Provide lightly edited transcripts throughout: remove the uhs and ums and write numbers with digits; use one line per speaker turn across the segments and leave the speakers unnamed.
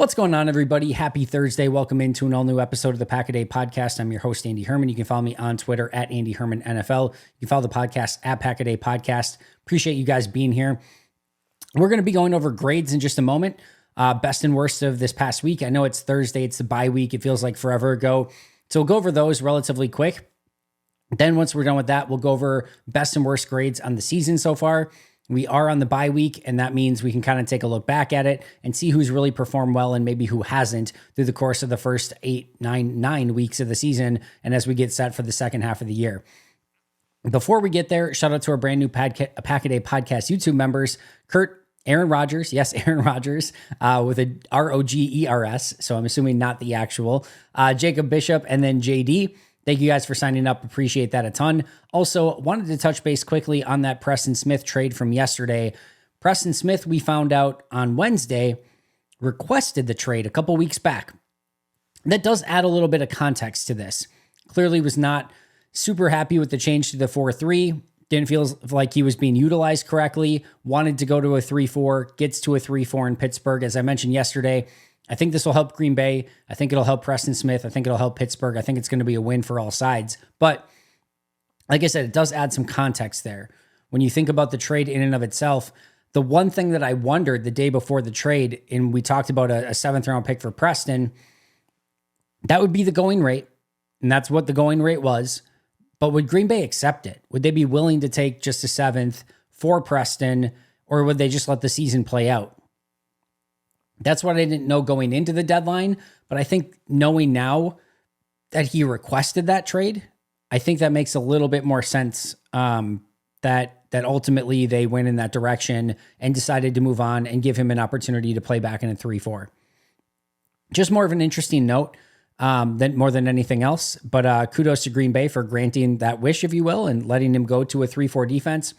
What's going on, everybody? Happy Thursday. Welcome into an all-new episode of the Pack-A-Day Podcast. I'm your host, Andy Herman. You can follow me on Twitter at Andy Herman NFL. You can follow the podcast at Pack-A-Day Podcast. Appreciate you guys being here. We're going to be going over grades in just a moment. Best and worst of this past week. I know it's Thursday. It's the bye week. It feels like forever ago. So we'll go over those relatively quick. Then once we're done with that, we'll go over best and worst grades on the season so far. We are on the bye week, and that means we can kind of take a look back at it and see who's really performed well and maybe who hasn't through the course of the first 9 weeks of the season and as we get set for the second half of the year. Before we get there, shout out to our brand new Pack-A-Day Podcast YouTube members, Aaron Rodgers, yes, Aaron Rodgers, with a Rogers, so I'm assuming not the actual, Jacob Bishop, and then JD. Thank you guys for signing up. Appreciate that a ton. Also, wanted to touch base quickly on that Preston Smith trade from yesterday. Preston Smith, we found out on Wednesday, requested the trade a couple weeks back. That does add a little bit of context to this. Clearly was not super happy with the change to the 4-3. Didn't feel like he was being utilized correctly. Wanted to go to a 3-4, gets to a 3-4 in Pittsburgh. As I mentioned yesterday, I think this will help Green Bay. I think it'll help Preston Smith. I think it'll help Pittsburgh. I think it's going to be a win for all sides. But like I said, it does add some context there. When you think about the trade in and of itself, the one thing that I wondered the day before the trade, and we talked about a seventh round pick for Preston, that would be the going rate. And that's what the going rate was. But would Green Bay accept it? Would they be willing to take just a seventh for Preston, or would they just let the season play out? That's what I didn't know going into the deadline, but I think knowing now that he requested that trade, I think that makes a little bit more sense, that ultimately they went in that direction and decided to move on and give him an opportunity to play back in a 3-4. Just more of an interesting note than more than anything else, but kudos to Green Bay for granting that wish, if you will, and letting him go to a 3-4 defense.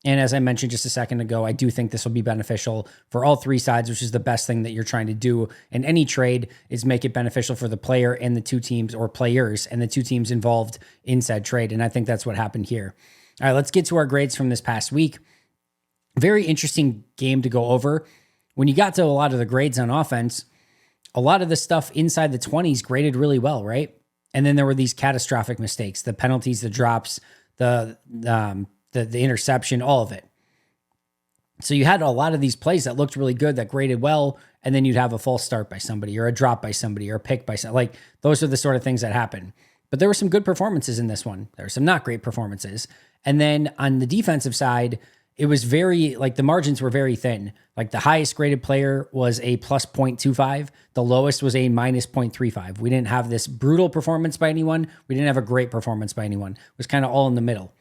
And as I mentioned just a second ago, I do think this will be beneficial for all three sides, which is the best thing that you're trying to do in any trade, is make it beneficial for the player and the two teams, or players and the two teams involved in said trade. And I think that's what happened here. All right, let's get to our grades from this past week. Very interesting game to go over. When you got to a lot of the grades on offense, a lot of the stuff inside the 20s graded really well, right? And then there were these catastrophic mistakes, the penalties, the drops, the interception, all of it. So you had a lot of these plays that looked really good, that graded well, and then you'd have a false start by somebody, or a drop by somebody, or a pick by somebody. Like, those are the sort of things that happen. But there were some good performances in this one. There were some not great performances. And then on the defensive side, it was very, like, the margins were very thin. Like, the highest graded player was a plus 0.25. The lowest was a minus 0.35. We didn't have this brutal performance by anyone. We didn't have a great performance by anyone. It was kind of all in the middle.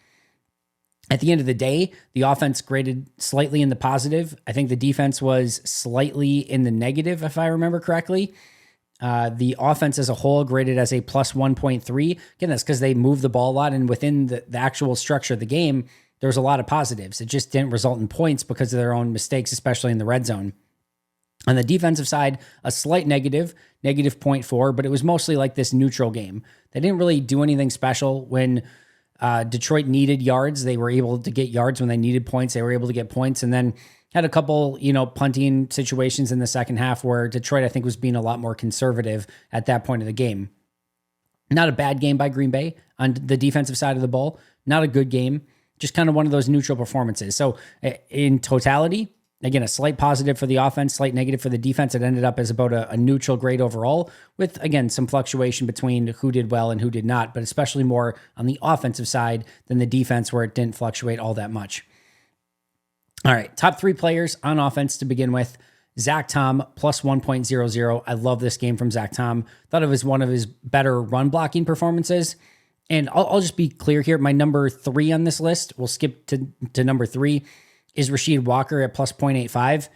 At the end of the day, the offense graded slightly in the positive. I think the defense was slightly in the negative, if I remember correctly. The offense as a whole graded as a plus 1.3. Again, that's because they moved the ball a lot, and within the actual structure of the game, there was a lot of positives. It just didn't result in points because of their own mistakes, especially in the red zone. On the defensive side, a slight negative 0.4, but it was mostly like this neutral game. They didn't really do anything special. When Detroit needed yards, they were able to get yards. When they needed points, they were able to get points. And then had a couple, punting situations in the second half where Detroit, I think, was being a lot more conservative at that point of the game. Not a bad game by Green Bay on the defensive side of the ball. Not a good game. Just kind of one of those neutral performances. So in totality, again, a slight positive for the offense, slight negative for the defense. It ended up as about a neutral grade overall, with, again, some fluctuation between who did well and who did not, but especially more on the offensive side than the defense, where it didn't fluctuate all that much. All right, top three players on offense to begin with. Zach Tom, plus 1.00. I love this game from Zach Tom. Thought it was one of his better run blocking performances. And I'll just be clear here. My number 3 on this list, we'll skip to number 3, is Rasheed Walker at plus 0.85.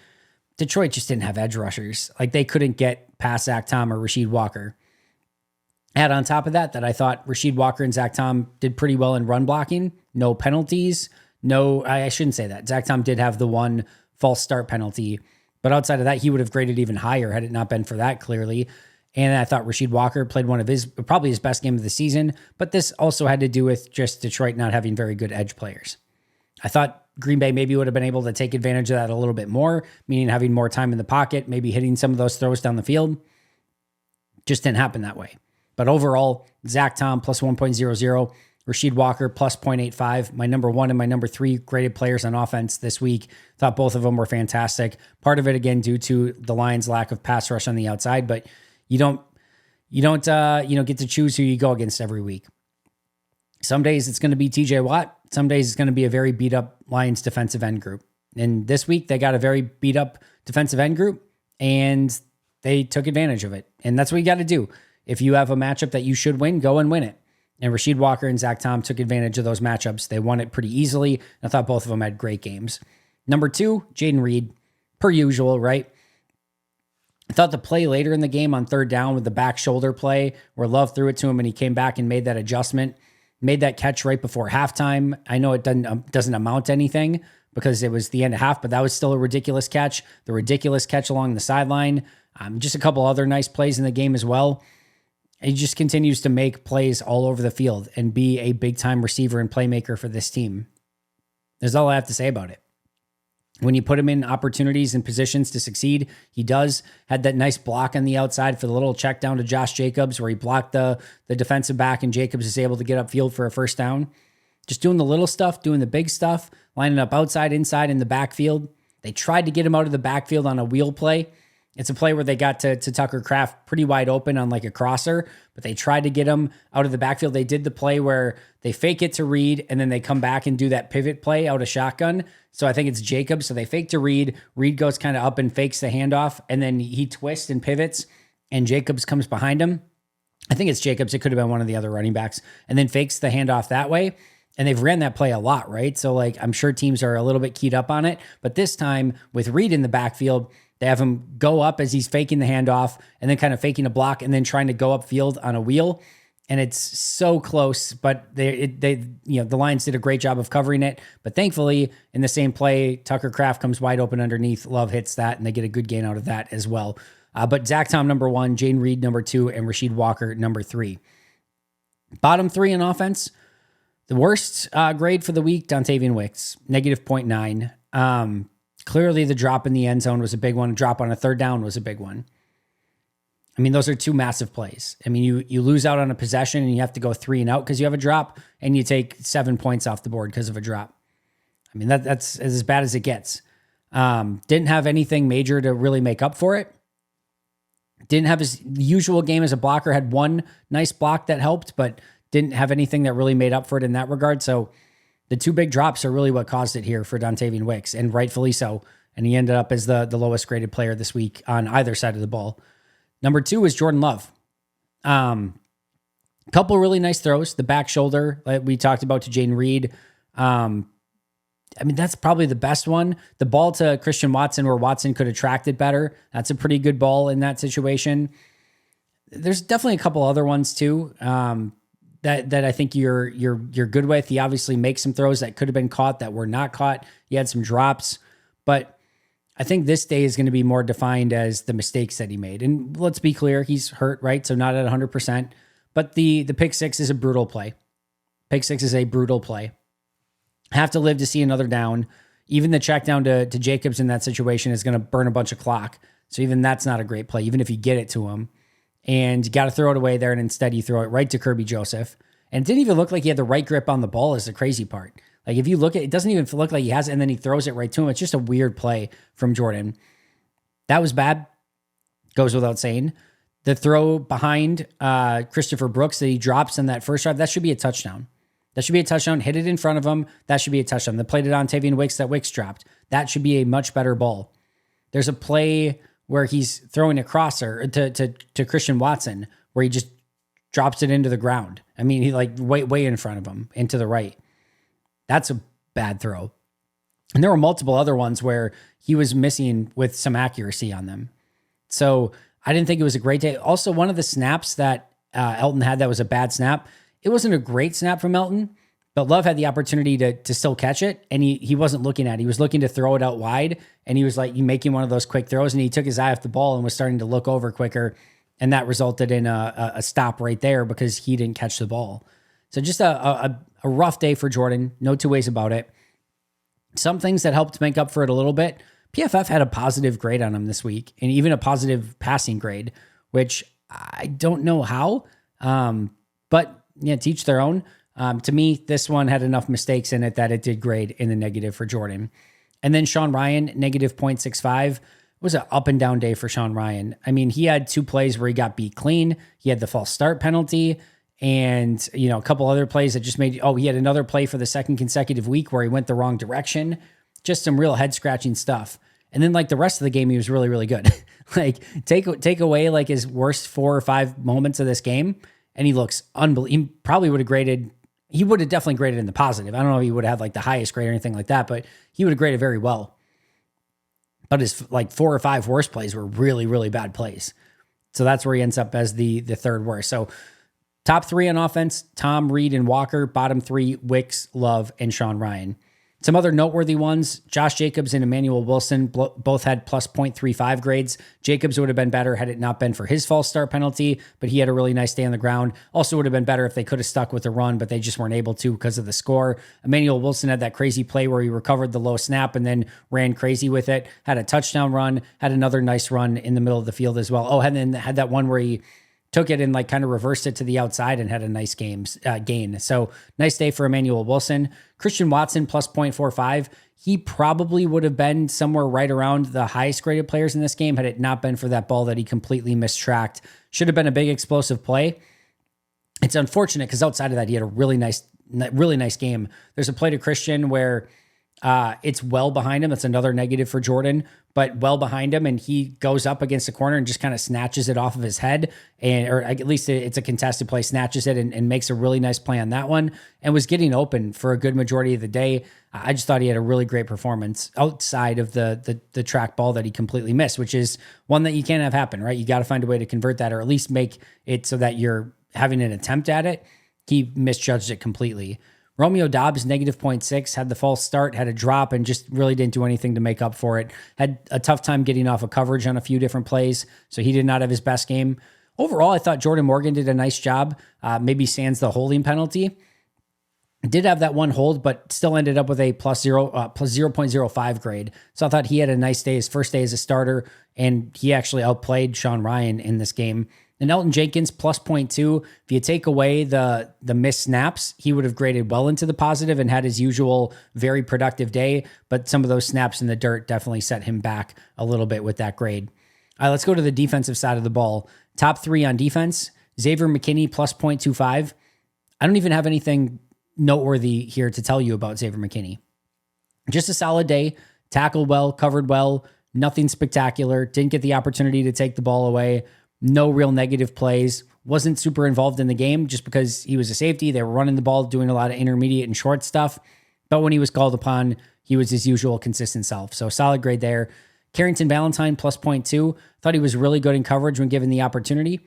Detroit just didn't have edge rushers. Like, they couldn't get past Zach Tom or Rasheed Walker. Add on top of that I thought Rasheed Walker and Zach Tom did pretty well in run blocking. No penalties. No, I shouldn't say that. Zach Tom did have the one false start penalty, but outside of that, he would have graded even higher had it not been for that, clearly. And I thought Rasheed Walker played one of probably his best game of the season, but this also had to do with just Detroit not having very good edge players. I thought Green Bay maybe would have been able to take advantage of that a little bit more, meaning having more time in the pocket, maybe hitting some of those throws down the field. Just didn't happen that way. But overall, Zach Tom plus 1.00, Rasheed Walker plus 0.85. My number 1 and my number 3 graded players on offense this week. Thought both of them were fantastic. Part of it, again, due to the Lions' lack of pass rush on the outside, but you don't get to choose who you go against every week. Some days it's going to be TJ Watt. Some days it's going to be a very beat up Lions defensive end group. And this week they got a very beat up defensive end group and they took advantage of it. And that's what you got to do. If you have a matchup that you should win, go and win it. And Rasheed Walker and Zach Tom took advantage of those matchups. They won it pretty easily. I thought both of them had great games. Number 2, Jaden Reed, per usual, right? I thought the play later in the game on third down with the back shoulder play where Love threw it to him and he came back and made that adjustment, made that catch right before halftime. I know it doesn't amount to anything because it was the end of half, but that was still a ridiculous catch. The ridiculous catch along the sideline. Just a couple other nice plays in the game as well. He just continues to make plays all over the field and be a big-time receiver and playmaker for this team. That's all I have to say about it. When you put him in opportunities and positions to succeed, he does. Had that nice block on the outside for the little check down to Josh Jacobs where he blocked the defensive back and Jacobs is able to get upfield for a first down. Just doing the little stuff, doing the big stuff, lining up outside, inside, in the backfield. They tried to get him out of the backfield on a wheel play. It's a play where they got to Tucker Kraft pretty wide open on like a crosser, but they tried to get him out of the backfield. They did the play where they fake it to Reed, and then they come back and do that pivot play out of shotgun. So I think it's Jacobs. So they fake to Reed. Reed goes kind of up and fakes the handoff, and then he twists and pivots, and Jacobs comes behind him. I think it's Jacobs. It could have been one of the other running backs, and then fakes the handoff that way. And they've ran that play a lot, right? So like I'm sure teams are a little bit keyed up on it, but this time with Reed in the backfield, they have him go up as he's faking the handoff and then kind of faking a block and then trying to go upfield on a wheel. And it's so close, but the Lions did a great job of covering it. But thankfully, in the same play, Tucker Kraft comes wide open underneath. Love hits that, and they get a good gain out of that as well. But Zach Tom, number 1, Jaden Reed, number 2, and Rasheed Walker, number 3. Bottom 3 in offense. The worst grade for the week, Dontavian Wicks, negative 0.9. Clearly, the drop in the end zone was a big one. A drop on a third down was a big one. I mean, those are 2 massive plays. I mean, you lose out on a possession and you have to go 3 and out because you have a drop, and you take 7 points off the board because of a drop. I mean, that's as bad as it gets. Didn't have anything major to really make up for it. Didn't have his usual game as a blocker. Had one nice block that helped, but didn't have anything that really made up for it in that regard. So the 2 big drops are really what caused it here for Dontavian Wicks, and rightfully so. And he ended up as the lowest graded player this week on either side of the ball. Number 2 is Jordan Love. Couple really nice throws. The back shoulder, like we talked about, to Jaden Reed. I mean, that's probably the best one. The ball to Christian Watson where Watson could have tracked it better. That's a pretty good ball in that situation. There's definitely a couple other ones too. That I think you're good with. He obviously makes some throws that could have been caught that were not caught. He had some drops, but I think this day is going to be more defined as the mistakes that he made. And let's be clear, he's hurt, right? So not at 100%. But the pick 6 is a brutal play. Pick 6 is a brutal play. Have to live to see another down. Even the check down to Jacobs in that situation is going to burn a bunch of clock. So even that's not a great play, even if you get it to him. And you got to throw it away there, and instead you throw it right to Kirby Joseph. And it didn't even look like he had the right grip on the ball is the crazy part. Like if you look at it, doesn't even look like he has it, and then he throws it right to him. It's just a weird play from Jordan. That was bad. Goes without saying. The throw behind Christopher Brooks that he drops on that first drive, that should be a touchdown. That should be a touchdown. Hit it in front of him. That should be a touchdown. The play to Dontavian Wicks that Wicks dropped. That should be a much better ball. There's a play where he's throwing a crosser to Christian Watson where he just drops it into the ground. I mean, he like way in front of him and to the right. That's a bad throw. And there were multiple other ones where he was missing with some accuracy on them. So I didn't think it was a great day. Also, one of the snaps that Elton had that was a bad snap. It wasn't a great snap from Elton, but Love had the opportunity to still catch it, and he wasn't looking at it. He was looking to throw it out wide, and he was like making one of those quick throws, and he took his eye off the ball and was starting to look over quicker, and that resulted in a stop right there because he didn't catch the ball. So just a rough day for Jordan. No two ways about it. Some things that helped make up for it a little bit. PFF had a positive grade on him this week, and even a positive passing grade, which I don't know how, but yeah, to each their own. To me, this one had enough mistakes in it that it did grade in the negative for Jordan. And then Sean Ryan, negative 0.65. It was an up and down day for Sean Ryan. I mean, he had 2 plays where he got beat clean. He had the false start penalty and, a couple other plays that just made, he had another play for the second consecutive week where he went the wrong direction. Just some real head scratching stuff. And then like the rest of the game, he was really, really good. Like take away like his worst 4 or 5 moments of this game, and he looks unbelievable. He probably would have graded. He would have definitely graded in the positive. I don't know if he would have like the highest grade or anything like that, but he would have graded very well. But his like 4 or 5 worst plays were really, really bad plays. So that's where he ends up as the third worst. So top 3 on offense: Tom, Reed, and Walker. Bottom 3: Wicks, Love, and Sean Ryan. Some other noteworthy ones: Josh Jacobs and Emmanuel Wilson both had plus 0.35 grades. Jacobs would have been better had it not been for his false start penalty, but he had a really nice day on the ground. Also would have been better if they could have stuck with the run, but they just weren't able to because of the score. Emmanuel Wilson had that crazy play where he recovered the low snap and then ran crazy with it, had a touchdown run, had another nice run in the middle of the field as well. And then had that one where he took it and like kind of reversed it to the outside and had a nice gain. So nice day for Emmanuel Wilson. Christian Watson plus 0.45. He probably would have been somewhere right around the highest graded players in this game had it not been for that ball that he completely mistracked. Should have been a big explosive play. It's unfortunate because outside of that, he had a really nice game. There's a play to Christian where it's well behind him. That's another negative for Jordan, but well behind him, and he goes up against the corner and just kind of snatches it off of his head, or at least it's a contested play, snatches it and makes a really nice play on that one, and was getting open for a good majority of the day. I just thought he had a really great performance outside of the track ball that he completely missed, which is one that you can't have happen, right? You got to find a way to convert that, or at least make it so that you're having an attempt at it. He misjudged it completely. Romeo Dobbs, negative 0.6, had the false start, had a drop, and just really didn't do anything to make up for it. Had a tough time getting off of coverage on a few different plays, so he did not have his best game. Overall, I thought Jordan Morgan did a nice job, maybe sans the holding penalty. Did have that one hold, but still ended up with a plus 0.05 grade. So I thought he had a nice day, his first day as a starter, and he actually outplayed Sean Ryan in this game. And Elton Jenkins, plus 0.2. If you take away the missed snaps, he would have graded well into the positive and had his usual very productive day. But some of those snaps in the dirt definitely set him back a little bit with that grade. All right, let's go to the defensive side of the ball. Top 3 on defense: Xavier McKinney, plus 0.25. I don't even have anything noteworthy here to tell you about Xavier McKinney. Just a solid day, tackled well, covered well, nothing spectacular, didn't get the opportunity to take the ball away. No real negative plays. Wasn't super involved in the game just because he was a safety. They were running the ball, doing a lot of intermediate and short stuff. But when he was called upon, he was his usual consistent self. So solid grade there. Carrington Valentine, plus 0.2. Thought he was really good in coverage when given the opportunity.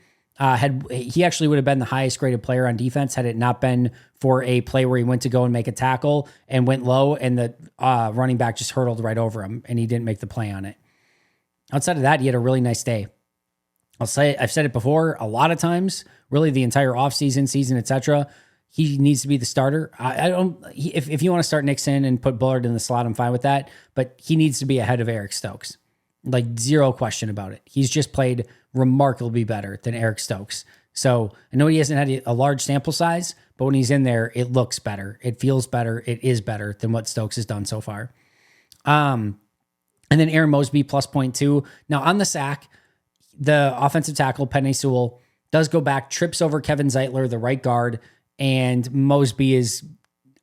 He actually would have been the highest graded player on defense had it not been for a play where he went to go and make a tackle and went low, and the running back just hurtled right over him, and he didn't make the play on it. Outside of that, he had a really nice day. I've said it before a lot of times, really the entire offseason, season, etc. He needs to be the starter. If you want to start Nixon and put Bullard in the slot, I'm fine with that. But he needs to be ahead of Eric Stokes. Like, zero question about it. He's just played remarkably better than Eric Stokes. So I know he hasn't had a large sample size, but when he's in there, it looks better. It feels better. It is better than what Stokes has done so far. And then Aaron Mosby, plus 0.2. Now on the sack, the offensive tackle, Penei Sewell, does go back, trips over Kevin Zeitler, the right guard, and Mosby is,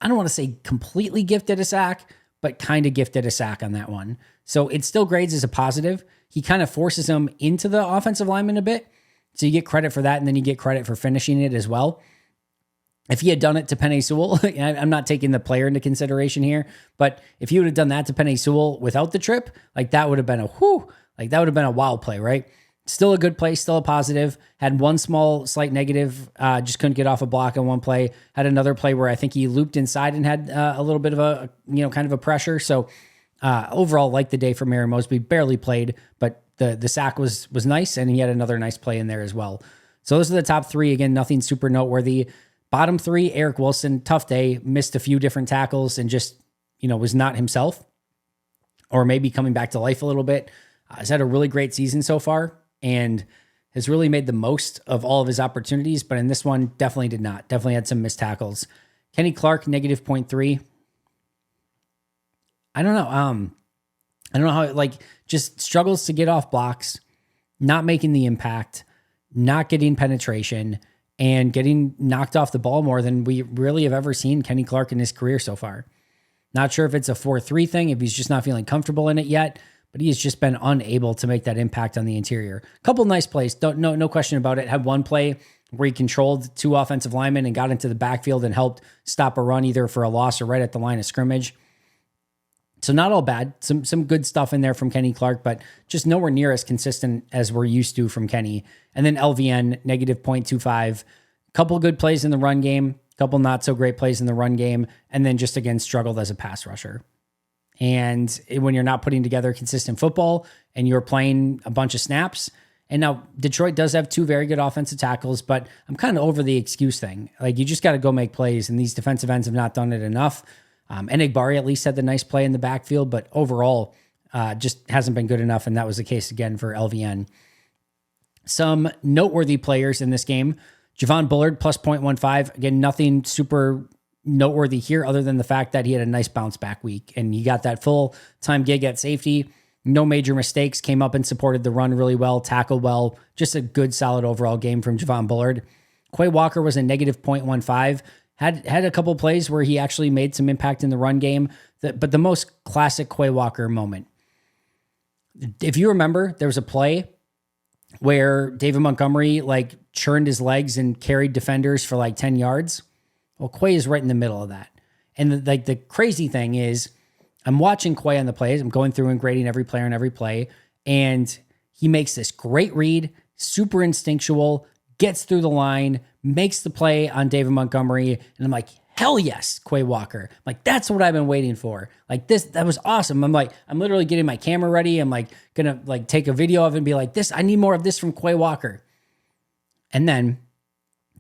I don't want to say completely gifted a sack, but kind of gifted a sack on that one. So it still grades as a positive. He kind of forces him into the offensive lineman a bit, so you get credit for that, and then you get credit for finishing it as well. If he had done it to Penei Sewell, I'm not taking the player into consideration here, but if he would have done that to Penei Sewell without the trip, like that would have been that would have been a wild play, right? Still a good play, still a positive. Had one slight negative, just couldn't get off a block on one play. Had another play where I think he looped inside and had a little bit of a, kind of a pressure. So overall, like the day for Aaron Mosby, barely played, but the sack was nice, and he had another nice play in there as well. So those are the top 3. Again, nothing super noteworthy. Bottom 3, Eric Wilson, tough day, missed a few different tackles and just, was not himself, or maybe coming back to life a little bit. He's had a really great season so far and has really made the most of all of his opportunities. But in this one, definitely did not. Definitely had some missed tackles. Kenny Clark, negative 0.3. I don't know. I don't know how, just struggles to get off blocks, not making the impact, not getting penetration, and getting knocked off the ball more than we really have ever seen Kenny Clark in his career so far. Not sure if it's a 4-3 thing, if he's just not feeling comfortable in it yet, but he has just been unable to make that impact on the interior. Couple nice plays, no question about it. Had one play where he controlled 2 offensive linemen and got into the backfield and helped stop a run either for a loss or right at the line of scrimmage. So not all bad. Some good stuff in there from Kenny Clark, but just nowhere near as consistent as we're used to from Kenny. And then LVN, negative 0.25. Couple good plays in the run game, couple not so great plays in the run game, and then just again struggled as a pass rusher. And when you're not putting together consistent football and you're playing a bunch of snaps, and now Detroit does have 2 very good offensive tackles, but I'm kind of over the excuse thing. You just got to go make plays, and these defensive ends have not done it enough. Enagbari at least had the nice play in the backfield, but overall just hasn't been good enough, and that was the case again for LVN. Some noteworthy players in this game. Javon Bullard, plus 0.15. Again, nothing super noteworthy here other than the fact that he had a nice bounce back week, and he got that full-time gig at safety. No major mistakes, came up and supported the run really well, tackled well. Just a good, solid overall game from Javon Bullard. Quay Walker was a negative 0.15. Had a couple plays where he actually made some impact in the run game, but the most classic Quay Walker moment. If you remember, there was a play where David Montgomery churned his legs and carried defenders for 10 yards. Well, Quay is right in the middle of that. And the crazy thing is, I'm watching Quay on the plays. I'm going through and grading every player on every play, and he makes this great read, super instinctual, gets through the line, makes the play on David Montgomery, and I'm like, hell yes, Quay Walker. I'm like, that's what I've been waiting for. That was awesome. I'm literally getting my camera ready. I'm gonna take a video of it and be like, I need more of this from Quay Walker. And then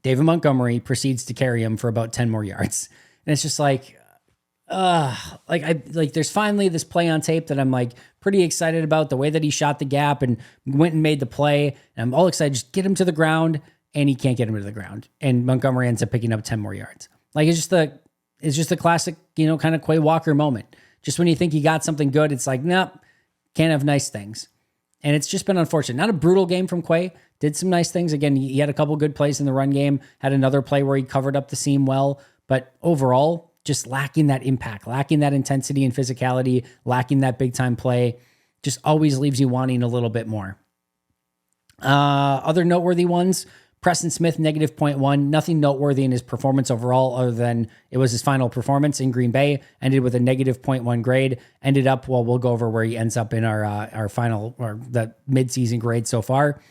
David Montgomery proceeds to carry him for about 10 more yards. And it's just there's finally this play on tape that I'm pretty excited about, the way that he shot the gap and went and made the play. And I'm all excited, just get him to the ground, and he can't get him to the ground. And Montgomery ends up picking up 10 more yards. It's just a classic, kind of Quay Walker moment. Just when you think you got something good, it's nope, can't have nice things. And it's just been unfortunate. Not a brutal game from Quay. Did some nice things. Again, he had a couple good plays in the run game. Had another play where he covered up the seam well. But overall, just lacking that impact, lacking that intensity and physicality, lacking that big-time play. Just always leaves you wanting a little bit more. Other noteworthy ones, Preston Smith, negative 0.1. Nothing noteworthy in his performance overall other than it was his final performance in Green Bay. Ended with a negative 0.1 grade. Ended up, we'll go over where he ends up in our final, or the midseason grade so far.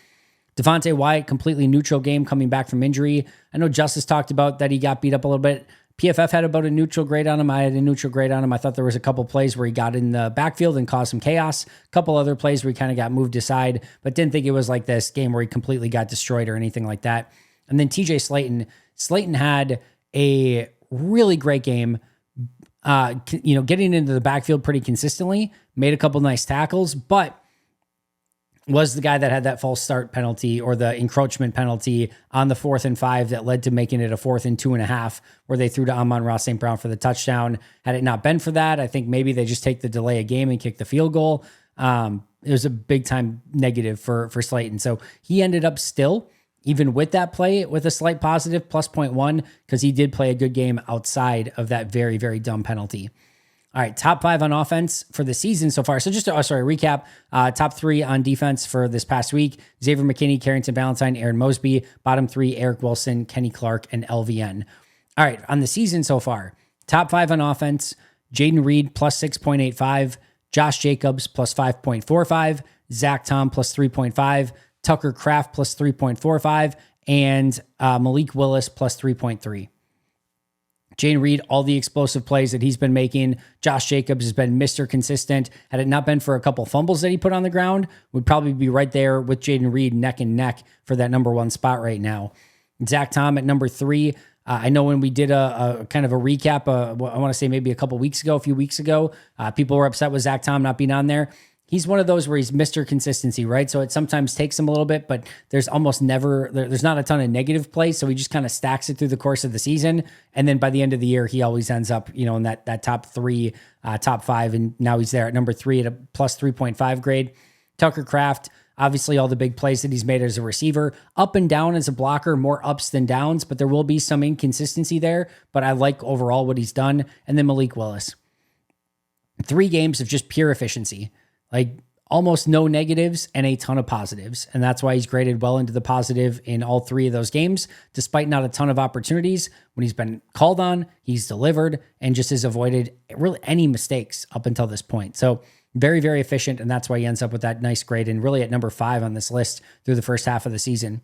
Devontae Wyatt, completely neutral game coming back from injury. I know Justice talked about that he got beat up a little bit. PFF had about a neutral grade on him. I had a neutral grade on him. I thought there was a couple plays where he got in the backfield and caused some chaos. A couple other plays where he kind of got moved aside, but didn't think it was like this game where he completely got destroyed or anything like that. And then TJ Slayton. Slayton had a really great game, getting into the backfield pretty consistently, made a couple nice tackles, but was the guy that had that false start penalty or the encroachment penalty on the 4th and 5 that led to making it a 4th and 2.5, where they threw to Amon-Ra St. Brown for the touchdown. Had it not been for that, I think maybe they just take the delay of game and kick the field goal. It was a big time negative for Slayton. So he ended up still, even with that play, with a slight positive, plus 0.1, because he did play a good game outside of that very, very dumb penalty. All right, top 5 on offense for the season so far. So just to recap, top 3 on defense for this past week: Xavier McKinney, Carrington Valentine, Aaron Mosby. Bottom 3, Eric Wilson, Kenny Clark, and LVN. All right, on the season so far, top 5 on offense: Jaden Reed, plus 6.85, Josh Jacobs, plus 5.45, Zach Tom, plus 3.5, Tucker Kraft, plus 3.45, and Malik Willis, plus 3.3. Jaden Reed, all the explosive plays that he's been making. Josh Jacobs has been Mr. Consistent. Had it not been for a couple fumbles that he put on the ground, would probably be right there with Jaden Reed neck and neck for that number 1 spot right now. Zach Tom at number 3. I know when we did a kind of a recap, I want to say maybe a few weeks ago, people were upset with Zach Tom not being on there. He's one of those where he's Mr. Consistency, right? So it sometimes takes him a little bit, but there's almost never, there's not a ton of negative plays. So he just kind of stacks it through the course of the season. And then by the end of the year, he always ends up, in that top 3, top 5. And now he's there at number 3 at a plus 3.5 grade. Tucker Kraft, obviously all the big plays that he's made as a receiver, up and down as a blocker, more ups than downs, but there will be some inconsistency there. But I like overall what he's done. And then Malik Willis, 3 games of just pure efficiency. Like almost no negatives and a ton of positives. And that's why he's graded well into the positive in all 3 of those games, despite not a ton of opportunities. When he's been called on, he's delivered and just has avoided really any mistakes up until this point. So very, very efficient. And that's why he ends up with that nice grade and really at number 5 on this list through the first half of the season.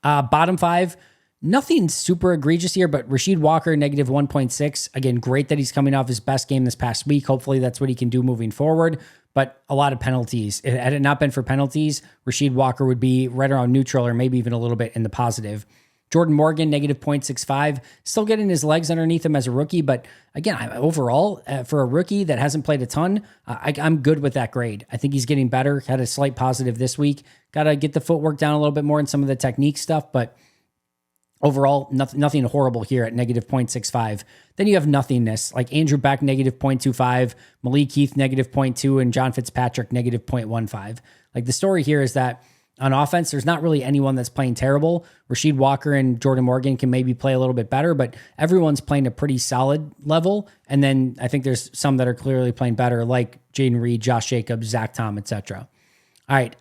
Bottom 5, nothing super egregious here, but Rasheed Walker, negative 1.6. Again, great that he's coming off his best game this past week. Hopefully that's what he can do moving forward. But a lot of penalties. Had it not been for penalties, Rasheed Walker would be right around neutral or maybe even a little bit in the positive. Jordan Morgan, negative 0.65. Still getting his legs underneath him as a rookie. But again, overall, for a rookie that hasn't played a ton, I'm good with that grade. I think he's getting better. Had a slight positive this week. Got to get the footwork down a little bit more in some of the technique stuff. But overall, nothing horrible here at negative 0.65. Then you have nothingness, like Andrew Beck, negative 0.25, Malik Heath, negative 0.2, and John Fitzpatrick, negative 0.15. Like the story here is that on offense, there's not really anyone that's playing terrible. Rasheed Walker and Jordan Morgan can maybe play a little bit better, but everyone's playing a pretty solid level. And then I think there's some that are clearly playing better, like Jaden Reed, Josh Jacobs, Zach Tom, etc. All right,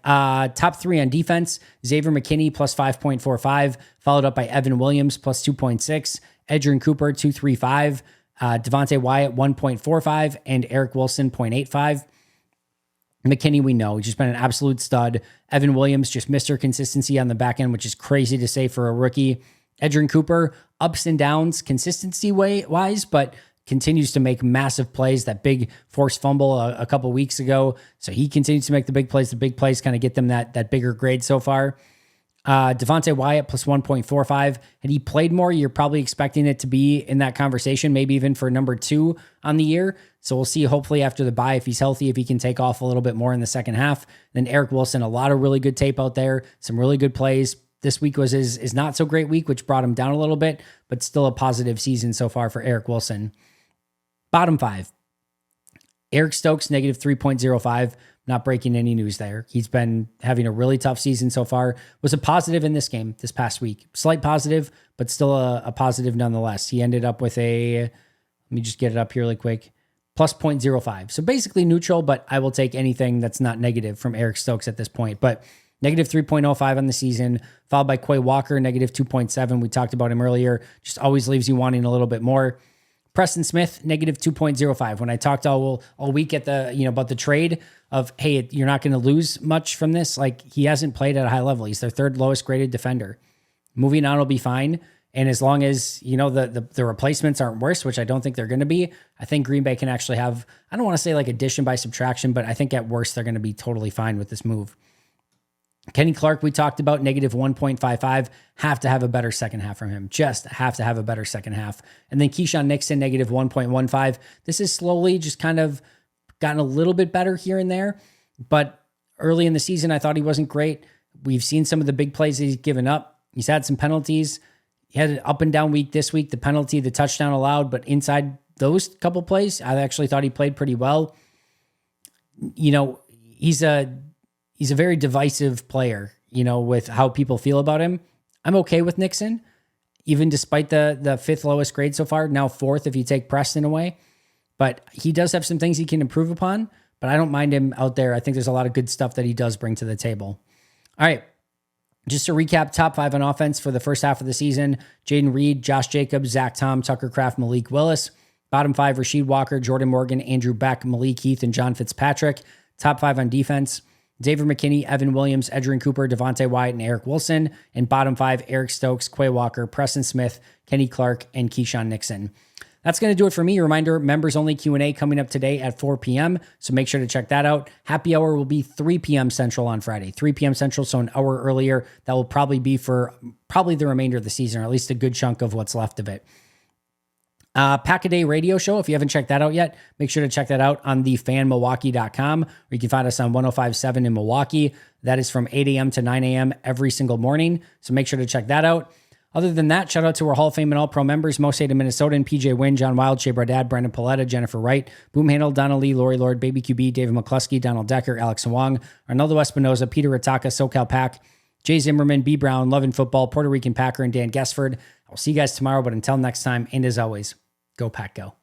top 3 on defense, Xavier McKinney, plus 5.45, followed up by Evan Williams, plus 2.6, Edgerrin Cooper, 2.35, Devontae Wyatt, 1.45, and Eric Wilson, 0.85. McKinney, we know, he's just been an absolute stud. Evan Williams, just Mr. Consistency on the back end, which is crazy to say for a rookie. Edgerrin Cooper, ups and downs consistency-wise, but continues to make massive plays. That big forced fumble a couple weeks ago. So he continues to make the big plays. The big plays kind of get them that bigger grade so far. Devontae Wyatt, plus 1.45. Had he played more, you're probably expecting it to be in that conversation, maybe even for number 2 on the year. So we'll see, hopefully after the bye, if he's healthy, if he can take off a little bit more in the second half. Then Eric Wilson, a lot of really good tape out there, some really good plays. This week was his not so great week, which brought him down a little bit, but still a positive season so far for Eric Wilson. Bottom 5, Eric Stokes, negative 3.05. Not breaking any news there. He's been having a really tough season so far. Was a positive in this game this past week. Slight positive, but still a positive nonetheless. He ended up with let me just get it up here really quick, plus 0.05. So basically neutral, but I will take anything that's not negative from Eric Stokes at this point. But negative 3.05 on the season, followed by Quay Walker, negative 2.7. We talked about him earlier. Just always leaves you wanting a little bit more. Preston Smith, negative 2.05. When I talked all week at about the trade of, hey, you're not going to lose much from this. Like, he hasn't played at a high level. He's their 3rd lowest graded defender. Moving on will be fine. And as long as, the replacements aren't worse, which I don't think they're going to be, I think Green Bay can actually have, I don't want to say like addition by subtraction, but I think at worst, they're going to be totally fine with this move. Kenny Clark, we talked about, negative 1.55. Have to have a better second half from him. Just have to have a better second half. And then Keyshawn Nixon, negative 1.15. This is slowly just kind of gotten a little bit better here and there. But early in the season, I thought he wasn't great. We've seen some of the big plays that he's given up. He's had some penalties. He had an up and down week this week. The penalty, the touchdown allowed. But inside those couple plays, I actually thought he played pretty well. He's a very divisive player, with how people feel about him. I'm okay with Nixon, even despite the 5th lowest grade so far. Now 4th if you take Preston away. But he does have some things he can improve upon, but I don't mind him out there. I think there's a lot of good stuff that he does bring to the table. All right, just to recap, top 5 on offense for the first half of the season: Jaden Reed, Josh Jacobs, Zach Tom, Tucker Kraft, Malik Willis. Bottom 5, Rasheed Walker, Jordan Morgan, Andrew Beck, Malik Heath, and John Fitzpatrick. Top 5 on defense: Xavier McKinney, Evan Williams, Edgerrin Cooper, Devontae Wyatt, and Eric Wilson. And bottom 5, Eric Stokes, Quay Walker, Preston Smith, Kenny Clark, and Keyshawn Nixon. That's going to do it for me. Reminder, members only Q&A coming up today at 4 p.m. So make sure to check that out. Happy hour will be 3 p.m. Central on Friday, 3 p.m. Central. So an hour earlier. That will probably be for the remainder of the season, or at least a good chunk of what's left of it. Pack-A-Day radio show. If you haven't checked that out yet, make sure to check that out on thefanmilwaukee.com, or you can find us on 105.7 in Milwaukee. That is from 8 a.m. to 9 a.m. every single morning. So make sure to check that out. Other than that, shout out to our Hall of Fame and All-Pro members, Mo State of Minnesota, and PJ Wynn, John Wild, Shea Bradad, Brandon Paletta, Jennifer Wright, Boom Handle, Donna Lee, Lori Lord, Baby QB, David McCluskey, Donald Decker, Alex Wong, Arnaldo Espinoza, Peter Ataka, SoCal Pack, Jay Zimmerman, B. Brown, Love and Football, Puerto Rican Packer, and Dan Guessford. I'll see you guys tomorrow, but until next time, and as always, go Pack Go.